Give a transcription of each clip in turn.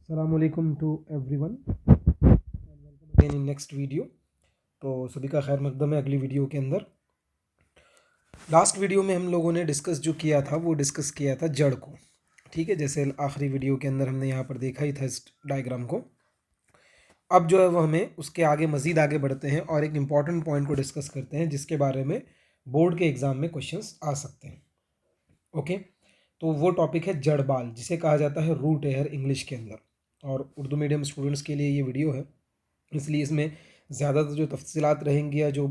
अस्सलामुअलैकुम to everyone and welcome again in next video. तो सभी का खैर मकदम है अगली वीडियो के अंदर। लास्ट वीडियो में हम लोगों ने डिस्कस जो किया था वो डिस्कस किया था जड़ को। ठीक है, जैसे आखिरी वीडियो के अंदर हमने यहाँ पर देखा ही था इस डायग्राम को। अब जो है वो हमें उसके आगे मज़ीद आगे बढ़ते हैं और एक इम्पॉर्टेंट पॉइंट को डिस्कस करते हैं जिसके बारे में बोर्ड के एग्ज़ाम में क्वेश्चंस आ सकते हैं। ओके, तो वो टॉपिक है जड़ बाल, जिसे कहा जाता है रूट हेयर इंग्लिश के अंदर। और उर्दू मीडियम स्टूडेंट्स के लिए ये वीडियो है, इसलिए इसमें ज़्यादातर जो तफसीलात रहेंगी या जो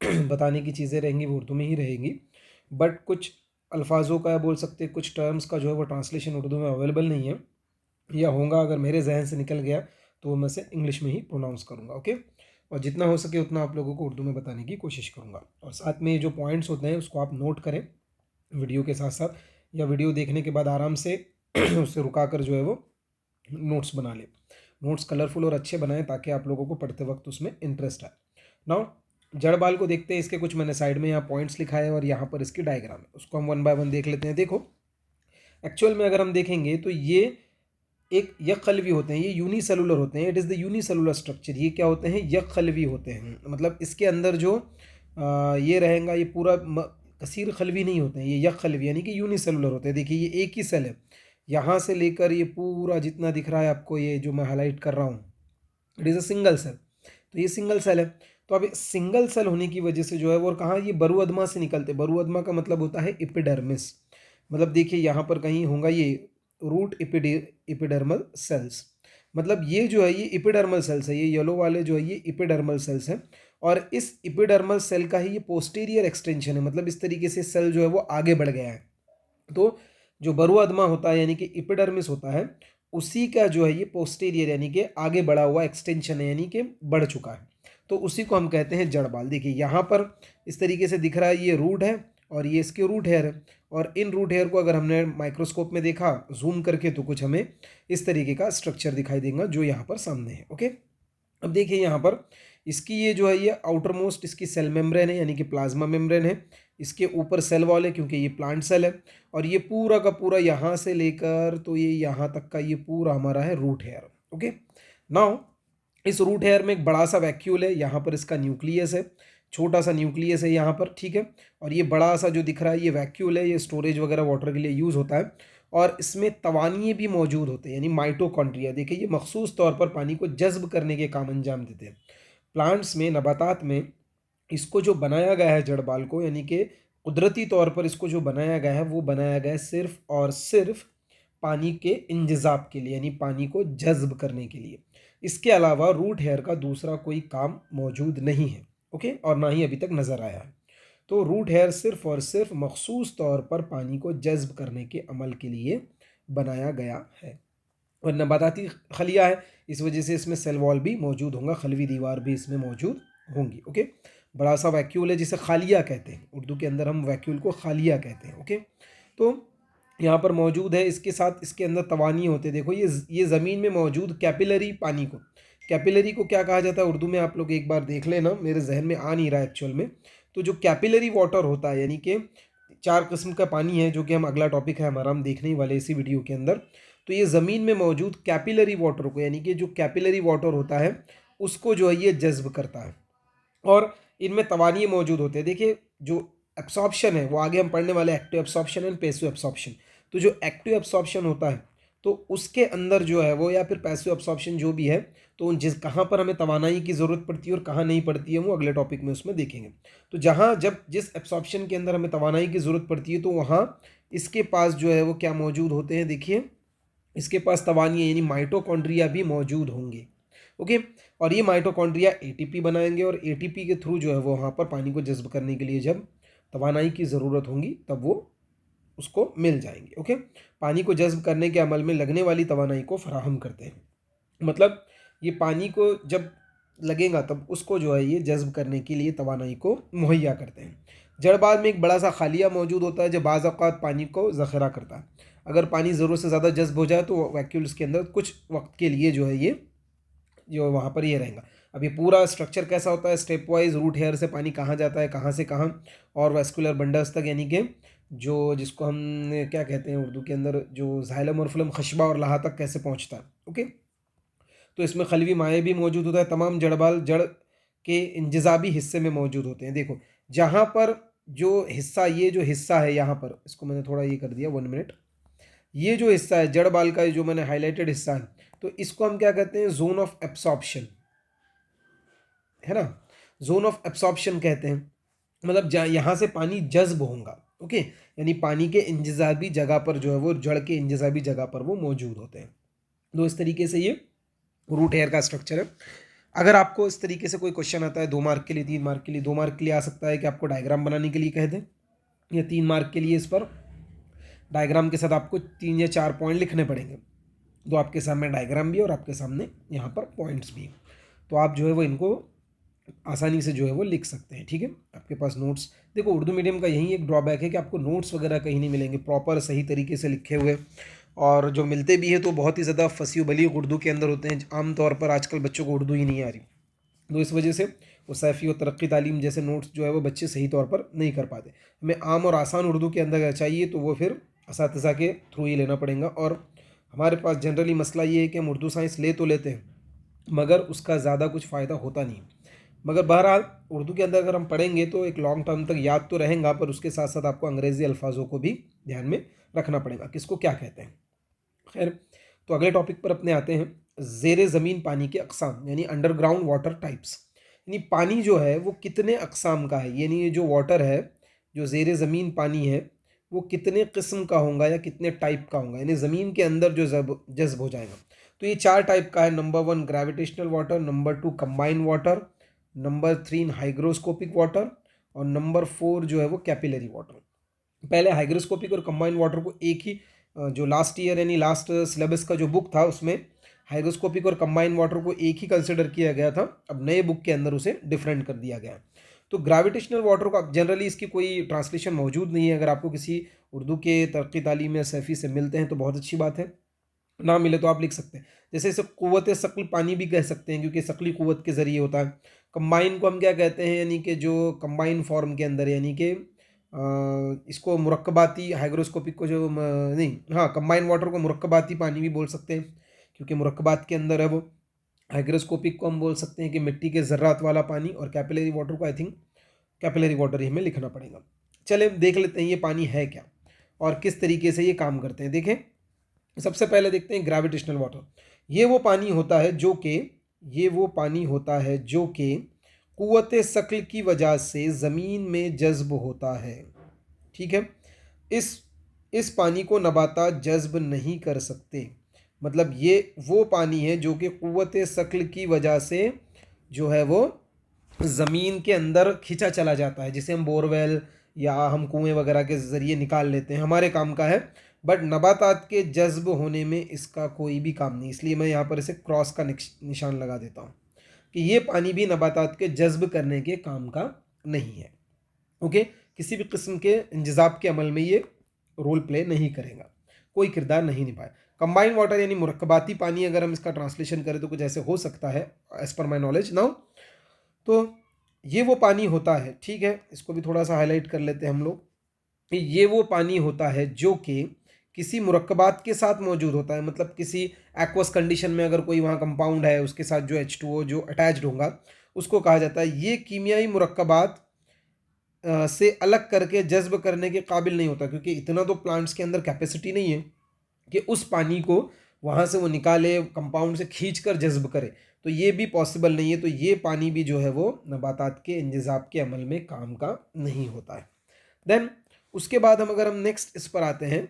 बताने की चीज़ें रहेंगी वो उर्दू में ही रहेंगी। बट कुछ अल्फाजों का बोल सकते हैं, कुछ टर्म्स का जो है वो ट्रांसलेशन उर्दू में अवेलेबल नहीं है, या होगा अगर मेरे जहन से निकल गया तो वो मैं से इंग्लिश में ही प्रोनाउंस करूँगा। ओके, और जितना हो सके उतना आप लोगों को उर्दू में बताने की कोशिश करूँगा। और साथ में ये जो पॉइंट्स होते हैं उसको आप नोट करें वीडियो के साथ साथ, या वीडियो देखने के बाद आराम से उससे रुका कर जो है वो नोट्स बना ले। नोट्स कलरफुल और अच्छे बनाएं ताकि आप लोगों को पढ़ते वक्त उसमें इंटरेस्ट आए। नाउ जड़ बाल को देखते हैं। इसके कुछ मैंने साइड में यहाँ पॉइंट्स लिखा है और यहाँ पर इसकी डायग्राम है, उसको हम वन बाय वन देख लेते हैं। देखो, एक्चुअल में अगर हम देखेंगे तो ये एक यकखलवी होते हैं, ये यूनिसेलुलर होते हैं। It is the unicellular structure. ये क्या होते हैं? यकखलवी होते हैं। मतलब इसके अंदर जो ये रहेगा ये पूरा कसीर खलवी नहीं होते हैं, ये यकखलवी यानी कि यूनिसेलुलर होते हैं। देखिए ये एक ही सेल है, यहाँ से लेकर ये पूरा जितना दिख रहा है आपको, ये जो मैं हाईलाइट कर रहा हूँ, it is a single cell. तो ये सिंगल सेल है। तो अब सिंगल सेल होने की वजह से जो है वो, और कहाँ, ये बरुअदमा से निकलते। बरुअदमा का मतलब होता है इपिडर्मिस। मतलब देखिए यहाँ पर कहीं होगा ये रूट इपिडर्मल सेल्स। मतलब ये जो है ये इपिडर्मल सेल्स है, ये येलो वाले जो है ये इपिडर्मल सेल्स हैं। और इस इपिडर्मल सेल का ही ये पोस्टीरियर एक्सटेंशन है। मतलब इस तरीके से सेल जो है वो आगे बढ़ गया है। तो जो बरुअदमा होता है यानी कि इपिडर्मिस होता है, उसी का जो है ये पोस्टीरियर यानी कि आगे बढ़ा हुआ एक्सटेंशन है, यानी कि बढ़ चुका है। तो उसी को हम कहते हैं जड़ बाल। देखिए यहाँ पर इस तरीके से दिख रहा है, ये रूट है और ये इसके रूट हेयर है। और इन रूट हेयर को अगर हमने माइक्रोस्कोप में देखा जूम करके तो कुछ हमें इस तरीके का स्ट्रक्चर दिखाई देगा जो यहाँ पर सामने है। ओके, अब देखिए यहाँ पर इसकी ये जो है ये आउटर मोस्ट इसकी सेल मेम्ब्रेन है, यानी कि प्लाज्मा मेम्ब्रेन है। इसके ऊपर सेल वॉल है क्योंकि ये प्लांट सेल है। और ये पूरा का पूरा यहाँ से लेकर तो ये यहाँ तक का ये पूरा हमारा है रूट हेयर। ओके, नाउ इस रूट हेयर में एक बड़ा सा वैक्यूल है, यहाँ पर इसका न्यूक्लियस है, छोटा सा न्यूक्लियस है यहाँ पर। ठीक है, और ये बड़ा सा जो दिख रहा है ये वैक्यूल है, ये स्टोरेज वगैरह वाटर के लिए यूज़ होता है। और इसमें तवानिए भी मौजूद होते हैं, यानी माइटोकॉन्ड्रिया। देखिए ये मखसूस तौर पर पानी को जज्ब करने के काम अंजाम देते हैं। प्लांट्स में, नबातात में इसको जो बनाया गया है जड़ बाल को, यानी कि कुदरती तौर पर इसको जो बनाया गया है वो बनाया गया है सिर्फ और सिर्फ पानी के इंजज़ाब के लिए, यानी पानी को जज्ब करने के लिए। इसके अलावा रूट हेयर का दूसरा कोई काम मौजूद नहीं है। ओके, और ना ही अभी तक नज़र आया है। तो रूट हेयर सिर्फ और सिर्फ मखसूस तौर पर पानी को जज्ब करने के अमल के लिए बनाया गया है। और नबाताती खलिया है, इस वजह से इसमें सेल वॉल भी मौजूद होगा, खलवी दीवार भी इसमें मौजूद होंगी। ओके, बड़ा सा वैक्यूल है जिसे खालिया कहते हैं, उर्दू के अंदर हम वैक्यूल को खालिया कहते हैं। ओके, तो यहाँ पर मौजूद है। इसके साथ इसके अंदर तवानी होते हैं। देखो ये ज़मीन में मौजूद कैपिलरी पानी को, कैपिलरी को क्या कहा जाता है उर्दू में? आप लोग एक बार देख लेना, मेरे जहन में आ नहीं रहा एक्चुअल में। तो जो कैपिलरी वाटर होता है, यानी कि 4 किस्म का पानी है, जो कि हम अगला टॉपिक है हमारा, हम देखने ही वाले इसी वीडियो के अंदर। तो ये ज़मीन में मौजूद कैपिलरी वाटर को, यानी कि जो कैपिलरी वाटर होता है उसको जो है ये जज्ब करता है। और इनमें तवानी मौजूद होते हैं। देखिए जो एब्सॉर्प्शन है वो आगे हम पढ़ने वाले, active absorption and passive absorption. तो जो एक्टिव एब्सॉर्प्शन होता है तो उसके अंदर जो है वो, या फिर पैसिव एब्सॉर्प्शन जो भी है, तो जिस कहाँ पर हमें तवानाई की ज़रूरत पड़ती है और कहाँ नहीं पड़ती है वो अगले टॉपिक में उसमें देखेंगे। तो जहाँ जब जिस एब्सॉर्प्शन के अंदर हमें तवानाई की ज़रूरत पड़ती है तो वहाँ इसके पास जो है वो क्या मौजूद होते हैं? देखिए इसके पास तवानियाँ यानी माइटोकॉन्ड्रिया भी मौजूद होंगे। ओके, और ये माइटोकॉन्ड्रिया एटीपी बनाएंगे और एटीपी के थ्रू जो है वो वहाँ पर पानी को जज्ब करने के लिए जब तवानाई की ज़रूरत होगी तब वो उसको मिल जाएंगे। ओके, पानी को जज्ब करने के अमल में लगने वाली तवानाई को फराहम करते हैं। मतलब ये पानी को जब लगेगा तब उसको जो है ये जज्ब करने के लिए तवानाई को मुहैया करते हैं। जड़ बाल में एक बड़ा सा खालिया मौजूद होता है जो बाज़ औक़ात पानी को ज़ख़ीरा करता है। अगर पानी ज़रूरत से ज़्यादा जज्ब हो जाए तो वैक्यूल्स के अंदर कुछ वक्त के लिए जो है ये जो वहाँ पर ये रहेगा। अब ये पूरा स्ट्रक्चर कैसा होता है? स्टेप वाइज रूट हेयर से पानी कहाँ जाता है, कहाँ से कहाँ, और वेस्कुलर बंडल्स तक, यानी कि जो जिसको हम क्या कहते हैं उर्दू के अंदर, जो जाइलम और फलम खशबा और लहा तक कैसे पहुँचता है। ओके, तो इसमें खलवी माए भी मौजूद होता है, तमाम जड़बाल जड़ के इंजज़ाबी हिस्से में मौजूद होते हैं। देखो जहाँ पर जो हिस्सा, ये जो हिस्सा है यहाँ पर, इसको मैंने थोड़ा ये कर दिया 1 मिनट, ये जो हिस्सा है जड़ बाल का, जो मैंने हाईलाइटेड हिस्सा है, तो इसको हम क्या कहते हैं, जोन ऑफ एब्सॉर्प्शन, है ना, जोन ऑफ एब्सॉर्प्शन कहते हैं। मतलब जहाँ यहाँ से पानी जज्ब होगा। ओके, यानी पानी के इंजज़ाबी जगह पर जो है वो, जड़ के इंजज़ाबी जगह पर वो मौजूद होते हैं। तो इस तरीके से ये रूट हेयर का स्ट्रक्चर है। अगर आपको इस तरीके से कोई क्वेश्चन आता है 2 मार्क के लिए, 3 मार्क के लिए, 2 मार्क के लिए आ सकता है कि आपको डायग्राम बनाने के लिए कह दें, या 3 मार्क के लिए इस पर डायग्राम के साथ आपको 3 या 4 पॉइंट लिखने पड़ेंगे। तो आपके सामने डायग्राम भी है और आपके सामने यहाँ पर पॉइंट्स भी हैं, तो आप जो है वो इनको आसानी से जो है वो लिख सकते हैं। ठीक है, आपके पास नोट्स, देखो उर्दू मीडियम का यही एक ड्रॉबैक है कि आपको नोट्स वगैरह कहीं नहीं मिलेंगे प्रॉपर सही तरीके से लिखे हुए, और जो मिलते भी है तो बहुत ही ज़्यादा फसी बलीग उर्दू के अंदर होते हैं। आमतौर पर आजकल बच्चों को उर्दू ही नहीं आ रही, तो इस वजह से वो सैफ़ी और तरक्की तालीम जैसे नोट्स जो है वो बच्चे सही तौर पर नहीं कर पाते। हमें आम और आसान उर्दू के अंदर अगर चाहिए तो वो फिर असातिज़ा के थ्रू ही लेना पड़ेगा। और हमारे पास जनरली मसला ये है कि हम उर्दू साइंस ले तो लेते हैं, मगर उसका ज़्यादा कुछ फ़ायदा होता नहीं। मगर बहरहाल उर्दू के अंदर अगर हम पढ़ेंगे तो एक लॉन्ग टर्म तक याद तो रहेगा, पर उसके साथ साथ आपको अंग्रेज़ी अल्फाजों को भी ध्यान में रखना पड़ेगा, किसको क्या कहते हैं। खैर, तो अगले टॉपिक पर अपने आते हैं, ज़ेरे ज़मीन पानी के अक़साम, यानी अंडरग्राउंड वाटर टाइप्स। यानी पानी जो है वो कितने अक़साम का है, यानी ये जो वाटर है, जो ज़ेरे ज़मीन पानी है, वो कितने किस्म का होगा या कितने टाइप का होगा, यानी ज़मीन के अंदर जो जज़्ब हो जाएगा। तो ये 4 टाइप का है। Number 1 gravitational water, number 2 combined water, number 3 hygroscopic water, और नंबर 4 जो है वो कैपिलरी वाटर। पहले हाइग्रोस्कोपिक और कंबाइंड वाटर को एक ही जो लास्ट ईयर यानी लास्ट सिलेबस का जो बुक था उसमें हाइग्रोस्कोपिक और कंबाइंड वाटर को एक ही कंसिडर किया गया था। अब नए बुक के अंदर उसे डिफरेंट कर दिया गया है। तो ग्रेविटेशनल वाटर का जनरली इसकी कोई ट्रांसलेशन मौजूद नहीं है। अगर आपको किसी उर्दू के तरक्की तालीम या सैफ़ी से मिलते हैं तो बहुत अच्छी बात है, ना मिले तो आप लिख सकते हैं। जैसे इसे क़ुव्वत शक्ल पानी भी कह सकते हैं, क्योंकि शक्ली क़ुव्वत के ज़रिए होता है। कंबाइन को हम क्या कहते हैं, यानी कि जो कंबाइन फॉर्म के अंदर, यानी कि इसको मुरक्कबाती, हाइग्रोस्कोपिक को जो नहीं, हाँ, कंबाइन वाटर को मुरक्कबाती पानी भी बोल सकते हैं, क्योंकि मुरक्कबात के अंदर है वो। हाइग्रोस्कोपिक को हम बोल सकते हैं कि मिट्टी के ज़र्रात वाला पानी, और कैपिलरी वाटर को आई थिंक कैपिलरी वाटर ही हमें लिखना पड़ेगा। चले देख लेते हैं ये पानी है क्या और किस तरीके से ये काम करते हैं। देखें, सबसे पहले देखते हैं ग्रेविटेशनल वाटर। ये वो पानी होता है जो कि ये वो पानी होता है जो कि क़ुव्वत शक्ल की वजह से ज़मीन में जज़्ब होता है। ठीक है, इस इस पानी को नबातात जज़्ब नहीं कर सकते। मतलब ये वो पानी है जो कि क़ुव्वत शक्ल की वजह से जो है वो ज़मीन के अंदर खींचा चला जाता है, जिसे हम बोरवेल या हम कुएं वगैरह के ज़रिए निकाल लेते हैं, हमारे काम का है। बट नबातात के जज्ब होने में इसका कोई भी काम नहीं, इसलिए मैं यहाँ पर इसे क्रॉस का निशान लगा देता हूँ कि ये पानी भी नबातात के जज्ब करने के काम का नहीं है। ओके, किसी भी किस्म के इंजज़ाब के अमल में ये रोल प्ले नहीं करेगा, कोई किरदार नहीं निभाए। कंबाइंड वाटर यानी मुरक्कबाती पानी, अगर हम इसका ट्रांसलेशन करें तो कुछ ऐसे हो सकता है as per my knowledge now. तो ये वो पानी होता है, ठीक है, इसको भी थोड़ा सा हाईलाइट कर लेते हैं हम लोग। ये वो पानी होता है जो कि किसी मुरक्कबात के साथ मौजूद होता है, मतलब किसी एक्वस कंडीशन में अगर कोई वहाँ कंपाउंड है उसके साथ जो H2O जो अटैच्ड होगा उसको कहा जाता है। ये कीमियाई मुरक्कबात से अलग करके जज्ब करने के काबिल नहीं होता, क्योंकि इतना तो प्लांट्स के अंदर कैपेसिटी नहीं है कि उस पानी को वहाँ से वो निकाले, कंपाउंड से खींच कर जज्ब करे, तो ये भी पॉसिबल नहीं है। तो ये पानी भी जो है वो नबातात के इंजज़ाब के अमल में काम का नहीं होता है। देन उसके बाद अगर हम नेक्स्ट इस पर आते हैं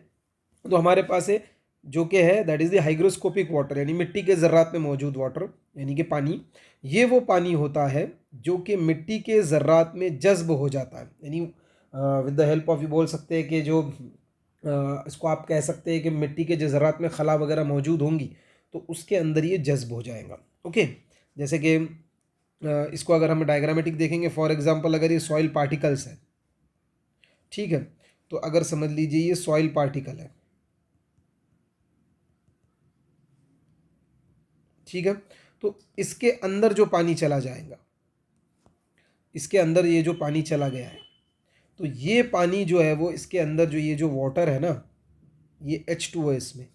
तो हमारे पास है जो कि है that is the hygroscopic water, यानी मिट्टी के ज़र्रात में मौजूद वाटर, यानी कि पानी। ये वो पानी होता है जो कि मिट्टी के ज़र्रात में जज्ब हो जाता है, यानी विद द हेल्प ऑफ, ये बोल सकते हैं कि जो इसको आप कह सकते हैं कि मिट्टी के जो ज़र्रात में खला वगैरह मौजूद होंगी तो उसके अंदर ये जज्ब हो जाएगा। ओके, जैसे कि इसको अगर हम डायग्रामेटिक देखेंगे, फॉर एग्जांपल अगर ये सॉइल पार्टिकल्स है, ठीक है, तो अगर समझ लीजिए ये सॉइल पार्टिकल है, ठीक है, तो इसके अंदर जो पानी चला जाएगा, इसके अंदर ये जो पानी चला गया है, तो ये पानी जो है वो इसके अंदर जो ये जो वाटर है ना, ये H2O है इसमें,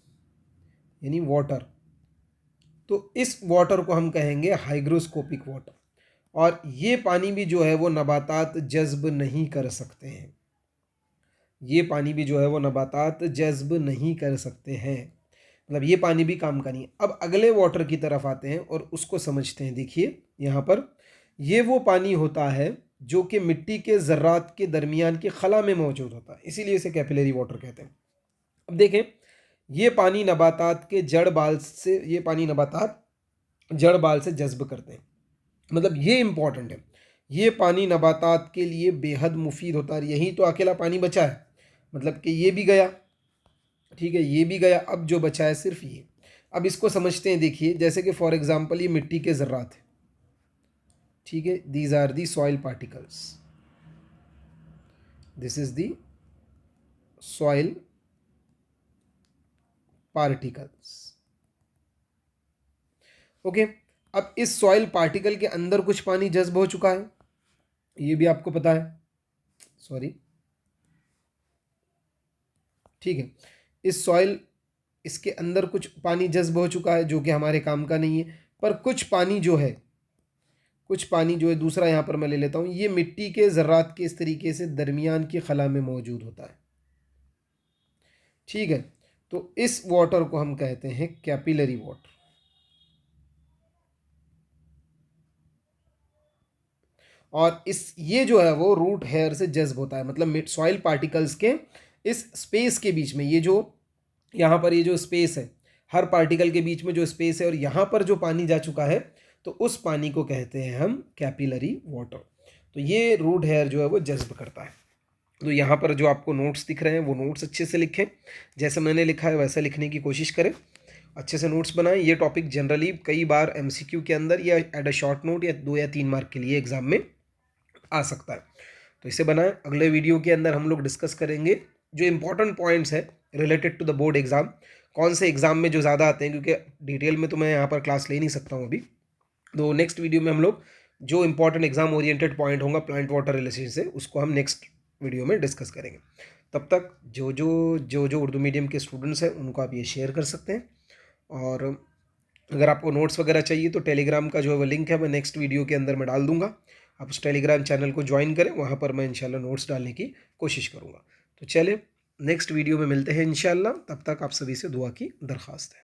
यानी वाटर। तो इस वाटर को हम कहेंगे हाइग्रोस्कोपिक वाटर। और ये पानी भी जो है वो नबातात जज्ब नहीं कर सकते हैं, ये पानी भी जो है वो नबातात जज्ब नहीं कर सकते हैं, मतलब ये पानी भी काम का नहीं है। अब अगले वाटर की तरफ आते हैं और उसको समझते हैं। देखिए यहाँ पर ये वो पानी होता है जो कि मिट्टी के ज़र्रात के दरमियान की खला में मौजूद होता है, इसीलिए इसे कैपिलरी वाटर कहते हैं। अब देखें, ये पानी नबातात के जड़ बाल से, ये पानी नबातात जड़ बाल से जज्ब करते हैं, मतलब ये इंपॉर्टेंट है। ये पानी नबातात के लिए बेहद मुफीद होता है। यही तो अकेला पानी बचा है, मतलब कि ये भी गया, ठीक है, ये भी गया, अब जो बचा है सिर्फ ये। अब इसको समझते हैं। देखिए जैसे कि फॉर एग्जांपल ये मिट्टी के ज़र्रात है, ठीक है, these are the soil particles, this is the soil particles, okay. अब इस सॉइल पार्टिकल के अंदर कुछ पानी जज्ब हो चुका है, ये भी आपको पता है, सॉरी, ठीक है। इस सॉइल, इसके अंदर कुछ पानी जज्ब हो चुका है जो कि हमारे काम का नहीं है। पर कुछ पानी जो है, कुछ पानी जो है दूसरा यहाँ पर मैं ले लेता हूँ, ये मिट्टी के ज़र्रात के इस तरीके से दरमियान की खला में मौजूद होता है, ठीक है। तो इस वाटर को हम कहते हैं कैपिलरी वाटर। और इस ये जो है वो रूट हेयर से जज्ब होता है, मतलब सॉइल पार्टिकल्स के इस स्पेस के बीच में, ये जो यहाँ पर ये जो स्पेस है, हर पार्टिकल के बीच में जो स्पेस है, और यहाँ पर जो पानी जा चुका है, तो उस पानी को कहते हैं हम कैपिलरी वाटर। तो ये रूट हेयर जो है वो जज्ब करता है। तो यहाँ पर जो आपको नोट्स दिख रहे हैं वो नोट्स अच्छे से लिखें, जैसे मैंने लिखा है वैसा लिखने की कोशिश करें, अच्छे से नोट्स बनाएं। ये टॉपिक जनरली कई बार MCQ के अंदर या एट अ शॉर्ट नोट या 2 या 3 मार्क के लिए एग्जाम में आ सकता है, तो इसे बनाएं। अगले वीडियो के अंदर हम लोग डिस्कस करेंगे जो इंपॉर्टेंट पॉइंट्स है related to the board exam, कौन से एग्जाम में जो ज़्यादा आते हैं, क्योंकि डिटेल में तो मैं यहाँ पर क्लास ले नहीं सकता हूँ अभी। तो नेक्स्ट वीडियो में हम लोग जो इंपॉर्टेंट एग्जाम ओरिएंटेड पॉइंट होगा प्लांट वाटर रिलेशन से, उसको हम नेक्स्ट वीडियो में डिस्कस करेंगे। तब तक जो उर्दू मीडियम के स्टूडेंट्स हैं उनको आप ये शेयर कर सकते हैं। और अगर आपको नोट्स वगैरह चाहिए तो टेलीग्राम का जो है वो लिंक है मैं नेक्स्ट वीडियो के अंदर मैं डाल दूंगा, आप उस टेलीग्राम चैनल को ज्वाइन करें, वहाँ पर मैं इंशाल्लाह नोट्स डालने की कोशिश करूँगा। तो चलिए नेक्स्ट वीडियो में मिलते हैं इंशाल्लाह, तब तक आप सभी से दुआ की दरख्वास्त है।